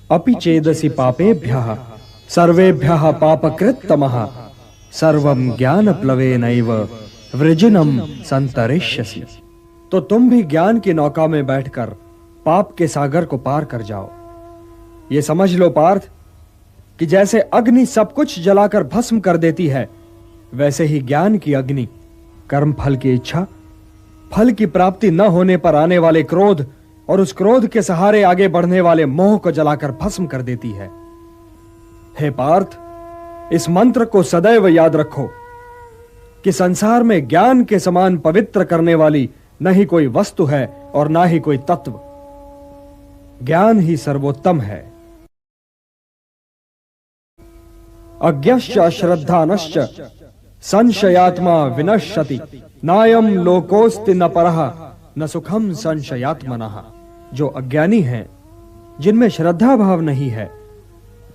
अपि चेदसि पापेभ्यः सर्वेभ्यः पापकृत्तमः सर्वं ज्ञानप्लवेनैव वृजिनं संतरिष्यसि। तो तुम भी ज्ञान की नौका में बैठकर पाप के सागर को पार कर जाओ। ये समझ लो पार्थ कि जैसे अग्नि सब कुछ जलाकर भस्म कर देती है, वैसे ही ज्ञान की अग्नि कर्म फल की इच्छा, फल की प्राप्ति न होने पर आने वाले क्रोध और उस क्रोध के सहारे आगे बढ़ने वाले मोह को जलाकर भस्म कर देती है। हे पार्थ, इस मंत्र को सदैव याद रखो कि संसार में ज्ञान के समान पवित्र करने वाली न ही कोई वस्तु है और ना ही कोई तत्व। ज्ञान ही सर्वोत्तम है। अज्ञश्च अश्रद्धानश्च संशयात्मा विनश्यति नायम लोकोस्ति न परः न सुखम संशयात्मनः। जो अज्ञानी हैं, जिनमें श्रद्धा भाव नहीं है,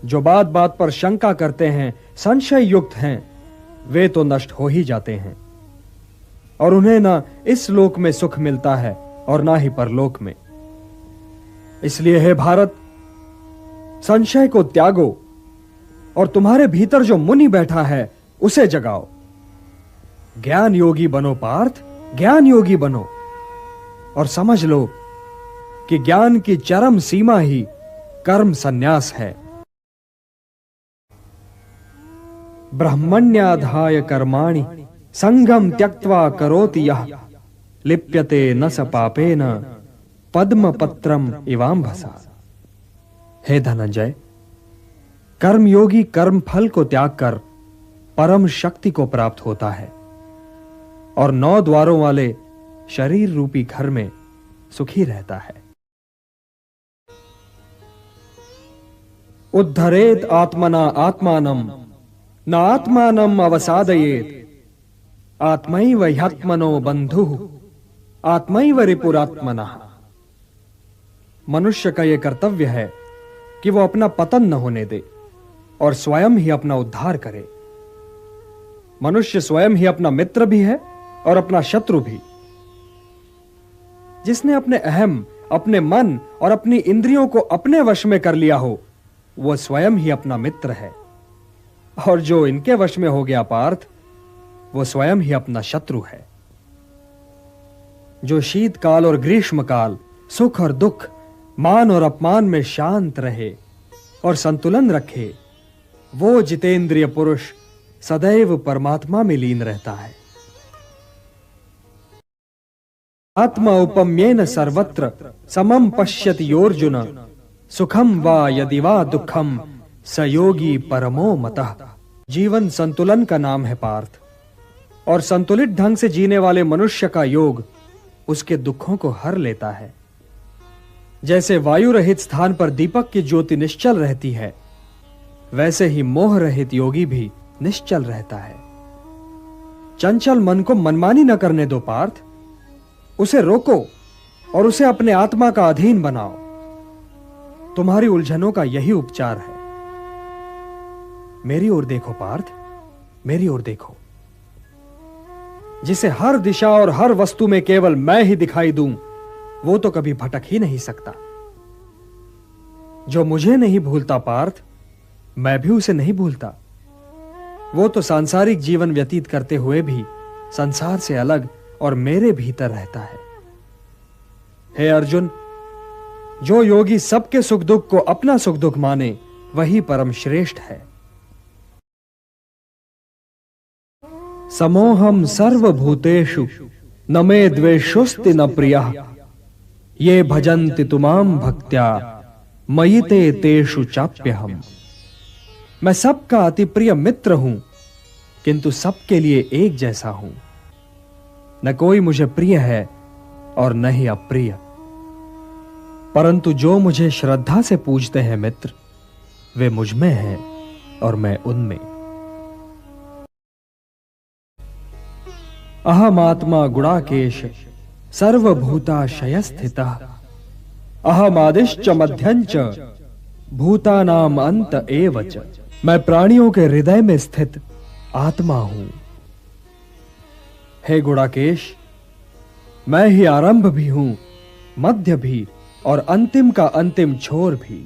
जो बात बात पर शंका करते हैं, संशय युक्त हैं, वे तो नष्ट हो ही जाते हैं और उन्हें ना इस लोक में सुख मिलता है और ना ही परलोक में। इसलिए हे भारत, संशय को त्यागो और तुम्हारे भीतर जो मुनि बैठा है उसे जगाओ। ज्ञान योगी बनो पार्थ, ज्ञान योगी बनो और समझ लो कि ज्ञान की चरम सीमा ही कर्म संन्यास है। ब्रह्मण्याधाय कर्माणि संगम त्यक्त्वा करोति यः लिप्यते न स पापेन पद्मपत्रम इवाम्भसा। हे धनंजय, कर्मयोगी कर्म फल को त्याग कर परम शक्ति को प्राप्त होता है और 9 द्वारों वाले शरीर रूपी घर में सुखी रहता है। उद्धरेत आत्मना आत्मानम न आत्मानम अवसादयेत आत्मैव ह्यात्मनो बंधुः आत्मैव रिपुरात्मनः। मनुष्य का यह कर्तव्य है कि वो अपना पतन न होने दे और स्वयं ही अपना उद्धार करे। मनुष्य स्वयं ही अपना मित्र भी है और अपना शत्रु भी। जिसने अपने अहम, अपने मन और अपनी इंद्रियों को अपने वश में कर लिया हो, वह स्वयं ही अपना मित्र है और जो इनके वश में हो गया पार्थ, वो स्वयं ही अपना शत्रु है। जो शीतकाल और ग्रीष्मकाल, सुख और दुख, मान और अपमान में शांत रहे और संतुलन रखे, वो जितेंद्रिय पुरुष सदैव परमात्मा में लीन रहता है। आत्मा उपम्येन सर्वत्र समम पश्यति योर्जुन सुखम वा यदि वा दुखम स योगी परमो मतः। जीवन संतुलन का नाम है पार्थ, और संतुलित ढंग से जीने वाले मनुष्य का योग उसके दुखों को हर लेता है। जैसे वायु रहित स्थान पर दीपक की ज्योति निश्चल रहती है, वैसे ही मोह रहित योगी भी निश्चल रहता है। चंचल मन को मनमानी न करने दो पार्थ, उसे रोको और उसे अपने आत्मा का अधीन बनाओ। तुम्हारी उलझनों का यही उपचार है। मेरी ओर देखो पार्थ, मेरी ओर देखो। जिसे हर दिशा और हर वस्तु में केवल मैं ही दिखाई दूं, वो तो कभी भटक ही नहीं सकता। जो मुझे नहीं भूलता पार्थ, मैं भी उसे नहीं भूलता। वो तो सांसारिक जीवन व्यतीत करते हुए भी संसार से अलग और मेरे भीतर रहता है। हे अर्जुन, जो योगी सबके सुख दुख को अपना सुख दुख माने, वही परम श्रेष्ठ है। समोहम सर्वभूतेषु न मे द्वेषोस्ति न प्रियः ये भजन्ति तुमाम भक्त्या मयि ते तेषु चाप्यहम्। मैं सबका अति प्रिय मित्र हूं, किंतु सबके लिए एक जैसा हूं। न कोई मुझे प्रिय है और न ही अप्रिय, परंतु जो मुझे श्रद्धा से पूजते हैं मित्र, वे मुझ में हैं और मैं उनमें। अहमात्मा गुणाकेश सर्वभूताशय स्थितः अहमादिश्च मध्यञ्च भूतानाम अंत एव च। मैं प्राणियों के हृदय में स्थित आत्मा हूं। हे गुणाकेश, मैं ही आरंभ भी हूं, मध्य भी और अंतिम का अंतिम छोर भी।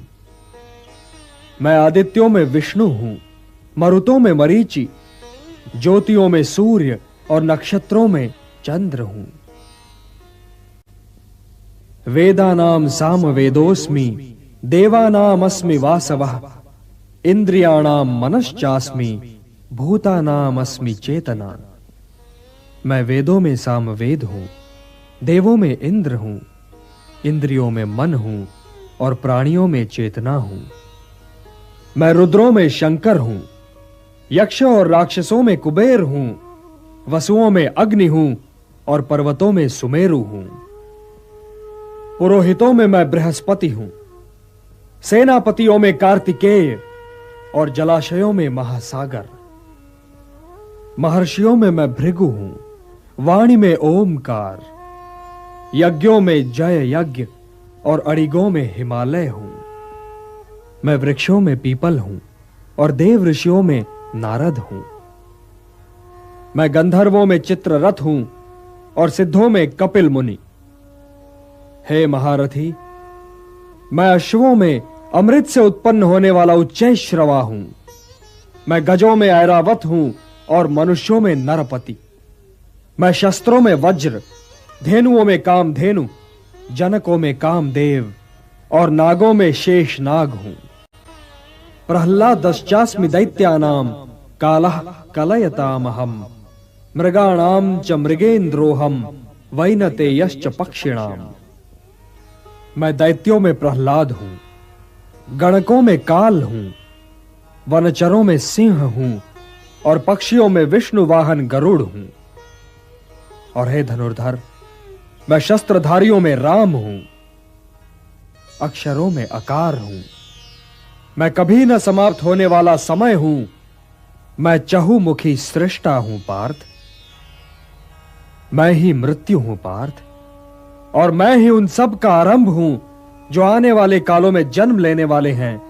मैं आदित्यों में विष्णु हूं, मरुतों में मरीचि, ज्योतियों में सूर्य और नक्षत्रों में चंद्र हूं। वेदानाम सामवेदोस्मि, देवानाम अस्मि वासवः, इंद्रियाणाम मनश्चास्मि, भूतानाम अस्मि चेतना। मैं वेदों में सामवेद हूं, देवों में इंद्र हूं, इंद्रियों में मन हूं और प्राणियों में चेतना हूं। मैं रुद्रों में शंकर हूं, यक्षों और राक्षसों में कुबेर हूं, वसुओं में अग्नि हूं और पर्वतों में सुमेरु हूं। पुरोहितों में मैं बृहस्पति हूं, सेनापतियों में कार्तिकेय और जलाशयों में महासागर। महर्षियों में मैं भृगु हूं, वाणी में ओमकार, यज्ञों में जय यज्ञ और अड़िगों में हिमालय हूं। मैं वृक्षों में पीपल हूं और देव ऋषियों में नारद हूं। मैं गंधर्वों में चित्ररथ हूं और सिद्धों में कपिल मुनि। हे महारथी, मैं अश्वों में अमृत से उत्पन्न होने वाला उच्चैश्रवा हूं। मैं गजों में ऐरावत हूं और मनुष्यों में नरपति। मैं शस्त्रों में वज्र, धेनुओं में कामधेनु, जनकों में कामदेव और नागों में शेष नाग हूं। प्रह्लादश्चास्मि दैत्यानाम कालः कलयतामहम्, मृगाणाम च मृगेन्द्रोहम, वैनतेयश्च पक्षिणाम। मैं दैत्यों में प्रह्लाद हूं, गणकों में काल हूं, वनचरों में सिंह हूं और पक्षियों में विष्णु वाहन गरुड़ हूं। और हे धनुर्धर, मैं शस्त्रधारियों में राम हूं, अक्षरों में अकार हूं। मैं कभी न समाप्त होने वाला समय हूं। मैं चहुमुखी सृष्टा हूं पार्थ। मैं ही मृत्यु हूं पार्थ, और मैं ही उन सब का आरंभ हूं जो आने वाले कालों में जन्म लेने वाले हैं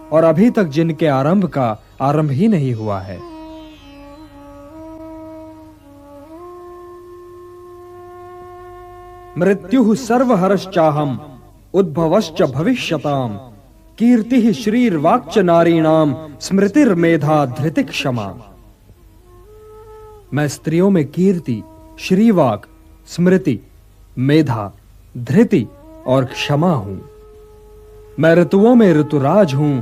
और अभी तक जिनके आरंभ का आरंभ ही नहीं हुआ है। मृत्युः सर्वहरश्चाहम्, उद्भवश्च भविष्यताम्, कीर्तिः श्रीर्वाक्च नारीणाम्, स्मृतिर्मेधा धृतिः क्षमा। मैं स्त्रियों में कीर्ति, श्रीवाक, स्मृति, मेधा, धृति और क्षमा हूं। मैं ऋतुओं में ऋतुराज हूं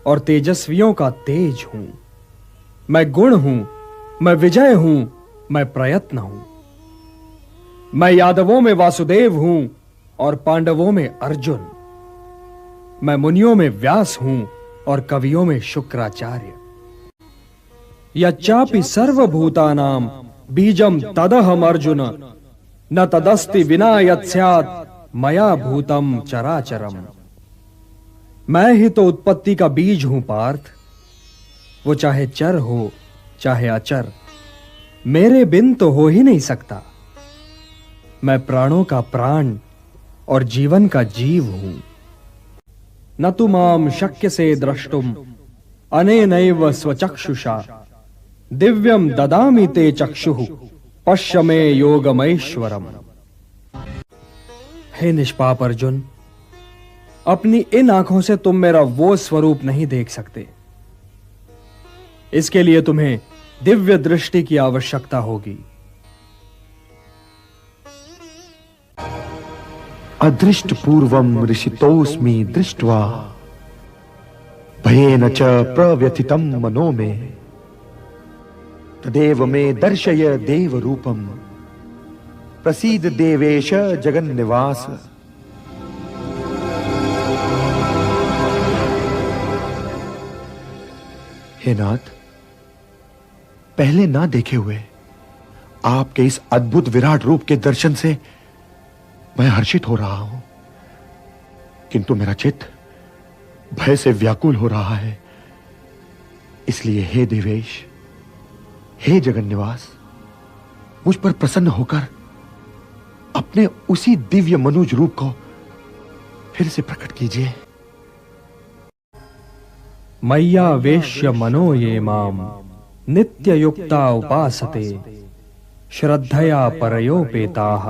और तेजस्वियों का तेज हूं। मैं गुण हूं, मैं विजय हूं, मैं प्रयत्न हूं। मैं यादवों में वासुदेव हूं और पांडवों में अर्जुन। मैं मुनियों में व्यास हूं और कवियों में शुक्राचार्य। यच्चापि सर्वभूतानां बीजम तदहम अर्जुन, न तदस्ति विना यत्स्यात् मया भूतम चराचरम। मैं ही तो उत्पत्ति का बीज हूं पार्थ, वो चाहे चर हो चाहे अचर, मेरे बिन तो हो ही नहीं सकता। मैं प्राणों का प्राण और जीवन का जीव हूं। न तु माम शक्यसे द्रष्टुम अनेनैव स्वचक्षुषा, दिव्यम ददामि ते चक्षुः, पश्य मे योगमैश्वरम। हे निष्पाप अर्जुन, अपनी इन आंखों से तुम मेरा वो स्वरूप नहीं देख सकते। इसके लिए तुम्हें दिव्य दृष्टि की आवश्यकता होगी। अदृष्ट पूर्वम ऋषितोस्मि दृष्ट्वा, भयेन च प्रव्यथितं मनो मे, तदेव मे दर्शय देव रूपम, प्रसीद देवेश जगन्निवास। हे नाथ, पहले ना देखे हुए आपके इस अद्भुत विराट रूप के दर्शन से मैं हर्षित हो रहा हूं, किंतु मेरा चित्त भय से व्याकुल हो रहा है। इसलिए हे देवेश, हे जगन्निवास, मुझ पर प्रसन्न होकर अपने उसी दिव्य मनुज रूप को फिर से प्रकट कीजिए। मय्या वेश्य मनो ये माम नित्य युक्ता उपासते, श्रद्धया परयोपेताः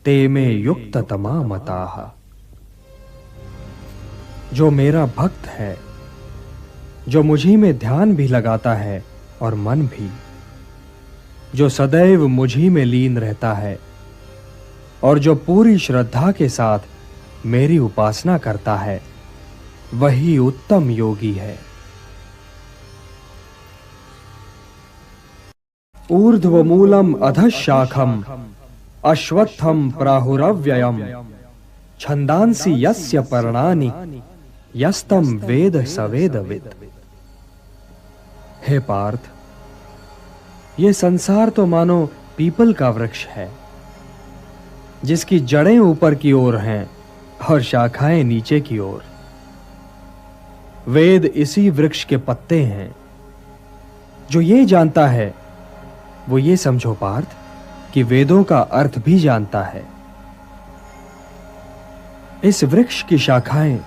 ते मे युक्ततमा मताः। जो मेरा भक्त है जो मुझी में ध्यान भी लगाता है और मन भी, जो सदैव मुझी में लीन रहता है और जो पूरी श्रद्धा के साथ मेरी उपासना करता है, वही उत्तम योगी है। ऊर्ध्वमूलम अधशाखम अश्वत्थम प्राहुरव्ययम छंदांसि यस्य पर्णानि यस्तम वेद सवेदविद। हे पार्थ, ये संसार तो मानो पीपल का वृक्ष है, जिसकी जड़ें ऊपर की ओर हैं और शाखाएं नीचे की ओर। वेद इसी वृक्ष के पत्ते हैं। जो ये जानता है वो ये समझो पार्थ कि वेदों का अर्थ भी जानता है। इस वृक्ष की शाखाएं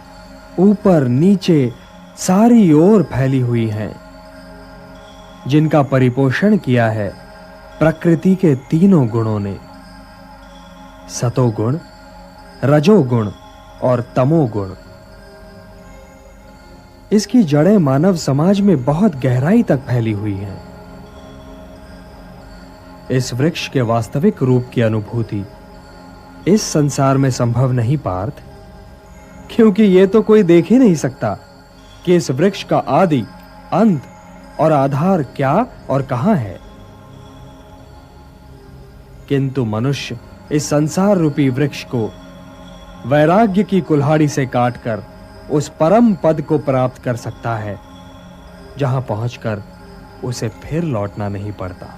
ऊपर नीचे सारी ओर फैली हुई हैं, जिनका परिपोषण किया है प्रकृति के तीनों गुणों ने, सतोगुण, रजोगुण और तमोगुण। इसकी जड़ें मानव समाज में बहुत गहराई तक फैली हुई हैं। इस वृक्ष के वास्तविक रूप की अनुभूति इस संसार में संभव नहीं पार्थ, क्योंकि यह तो कोई देख ही नहीं सकता कि इस वृक्ष का आदि, अंत और आधार क्या और कहां है। किंतु मनुष्य इस संसार रूपी वृक्ष को वैराग्य की कुल्हाड़ी से काटकर उस परम पद को प्राप्त कर सकता है, जहां पहुंचकर उसे फिर लौटना नहीं पड़ता।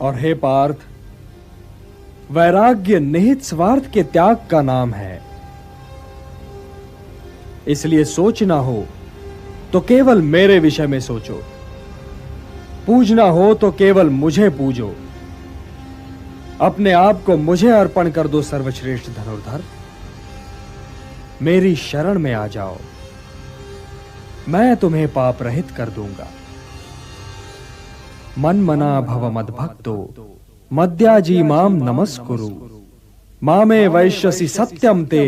और हे पार्थ, वैराग्य निहित स्वार्थ के त्याग का नाम है। इसलिए सोचना हो तो केवल मेरे विषय में सोचो, पूजना हो तो केवल मुझे पूजो, अपने आप को मुझे अर्पण कर दो सर्वश्रेष्ठ धनुर्धर। मेरी शरण में आ जाओ, मैं तुम्हें पाप रहित कर दूंगा। मन मना भव मद्भक्तो मद्याजी माम नमस्कुरु मामे वैश्यसि सत्यम ते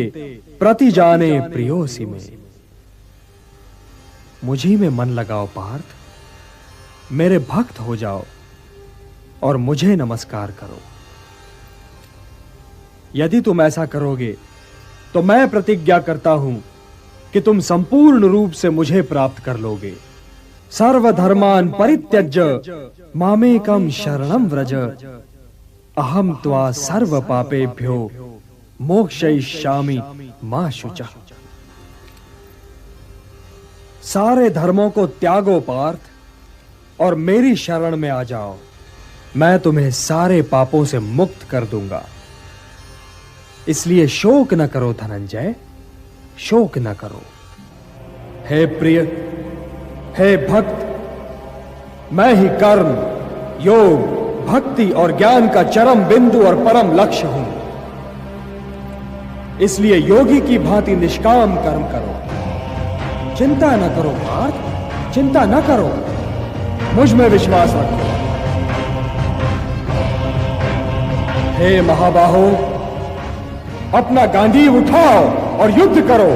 प्रतिजाने प्रियोसि में। मुझी में मन लगाओ पार्थ, मेरे भक्त हो जाओ और मुझे नमस्कार करो। यदि तुम ऐसा करोगे तो मैं प्रतिज्ञा करता हूं कि तुम संपूर्ण रूप से मुझे प्राप्त कर लोगे। सर्वधर्मान परित्यज्य मामेकम शरणं व्रज अहम त्वा सर्व पापेभ्यो मोक्षयिष्यामि मा शुचः। सारे धर्मों को त्यागो पार्थ और मेरी शरण में आ जाओ, मैं तुम्हें सारे पापों से मुक्त कर दूंगा। इसलिए शोक न करो धनंजय, शोक न करो। हे प्रिय, हे भक्त, मैं ही कर्म, योग, भक्ति और ज्ञान का चरम बिंदु और परम लक्ष्य हूं। इसलिए योगी की भांति निष्काम कर्म करो। चिंता न करो पार्थ, चिंता न करो, मुझ में विश्वास रखो। हे महाबाहो, अपना गांडीव उठाओ और युद्ध करो।